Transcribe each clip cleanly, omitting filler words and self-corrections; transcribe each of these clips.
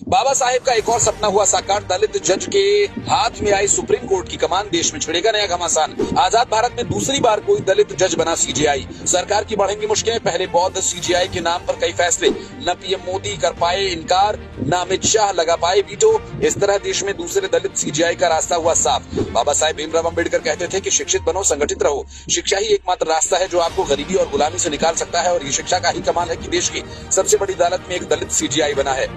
बाबा साहेब का एक और सपना हुआ साकार। दलित जज के हाथ में आई सुप्रीम कोर्ट की कमान, देश में छिड़ेगा नया घमासान। आजाद भारत में दूसरी बार कोई दलित जज बना सीजेआई। सरकार की बढ़ेंगी मुश्किलें, पहले बौद्ध सीजेआई के नाम पर कई फैसले। न पीएम मोदी कर पाए इनकार, न अमित शाह लगा पाए वीटो। इस तरह देश में दूसरे दलित सीजेआई का रास्ता हुआ साफ। बाबा साहेब भीमराव अम्बेडकर कहते थे कि शिक्षित बनो, संगठित रहो। शिक्षा ही एकमात्र रास्ता है जो आपको गरीबी और गुलामी से निकाल सकता है, और ये शिक्षा का ही कमाल है कि देश की सबसे बड़ी अदालत में एक दलित सीजेआई बना है।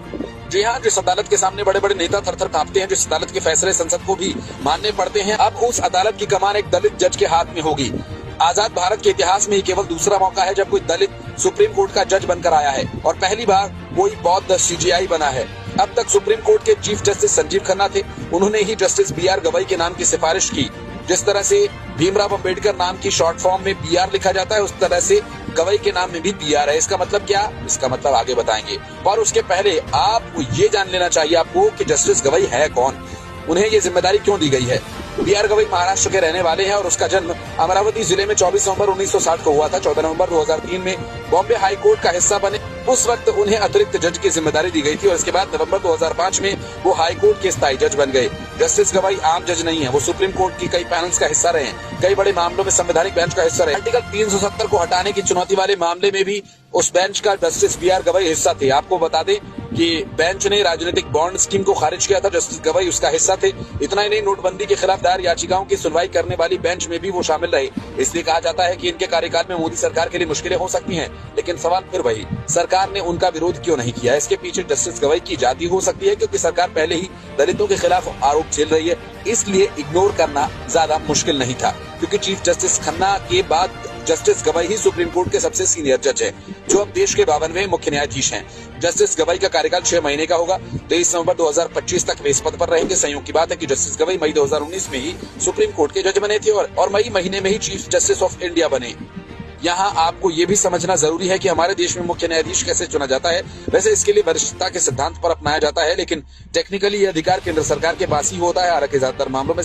जी हाँ, जिस अदालत के सामने बड़े बड़े नेता थर-थर कांपते हैं, जिस अदालत के फैसले संसद को भी मानने पड़ते हैं, अब उस अदालत की कमान एक दलित जज के हाथ में होगी। आजाद भारत के इतिहास में ये केवल दूसरा मौका है जब कोई दलित सुप्रीम कोर्ट का जज बनकर आया है, और पहली बार कोई बौद्ध सीजेआई बना है। अब तक सुप्रीम कोर्ट के चीफ जस्टिस संजीव खन्ना थे, उन्होंने ही जस्टिस बीआर गवई के नाम की सिफारिश की। जिस तरह से भीमराव अम्बेडकर नाम की शॉर्ट फॉर्म में बीआर लिखा जाता है, उस तरह से गवई के नाम में भी बीआर है। इसका मतलब क्या? इसका मतलब आगे बताएंगे। और उसके पहले आपको ये जान लेना चाहिए आपको कि जस्टिस गवई है कौन, उन्हें ये जिम्मेदारी क्यों दी गई है। बीआर गवई महाराष्ट्र के रहने वाले हैं और उसका जन्म अमरावती जिले में 24 नवंबर 1960 को हुआ था। 14 नवंबर 2003 में बॉम्बे हाई कोर्ट का हिस्सा बने। उस वक्त उन्हें अतिरिक्त जज की जिम्मेदारी दी गई थी, और इसके बाद नवंबर 2005 में वो हाई कोर्ट के स्थायी जज बन गए। जस्टिस गवई आम जज नहीं है, वो सुप्रीम कोर्ट की कई पैनल्स का हिस्सा रहे हैं, कई बड़े मामलों में संवैधानिक बेंच का हिस्सा रहे। आर्टिकल 370 को हटाने की चुनौती वाले मामले में भी उस बेंच का जस्टिस बीआर गवई हिस्सा थे। आपको बता दें कि बेंच ने राजनीतिक बॉन्ड स्कीम को खारिज किया था, जस्टिस गवई उसका हिस्सा थे। इतना ही नहीं, नोटबंदी के खिलाफ दायर याचिकाओं की सुनवाई करने वाली बेंच में भी वो शामिल रहे। इसलिए कहा जाता है कि इनके कार्यकाल में मोदी सरकार के लिए मुश्किलें हो सकती हैं, लेकिन सवाल फिर वही, सरकार ने उनका विरोध क्यों नहीं किया? इसके पीछे जस्टिस गवई की जाति हो सकती है, क्योंकि सरकार पहले ही दलितों के खिलाफ आरोप झेल रही है, इसलिए इग्नोर करना ज्यादा मुश्किल नहीं था। क्योंकि चीफ जस्टिस खन्ना के बाद जस्टिस गवई ही सुप्रीम कोर्ट के सबसे सीनियर जज हैं, जो अब देश के 52वें मुख्य न्यायाधीश हैं। जस्टिस गवई का कार्यकाल 6 महीने का होगा। 23 नवंबर 2025 तक वे इस पद पर रहेंगे। संयोग की बात है कि जस्टिस गवई मई 2019 में ही सुप्रीम कोर्ट के जज बने थे, और मई महीने में ही चीफ जस्टिस ऑफ इंडिया बने। यहाँ आपको ये भी समझना जरूरी है कि हमारे देश में मुख्य न्यायाधीश कैसे चुना जाता है। वैसे इसके लिए वरिष्ठता के सिद्धांत पर अपनाया जाता है, लेकिन टेक्निकली ये अधिकार केंद्र सरकार के पास ही होता है। हालांकि ज्यादातर मामलों में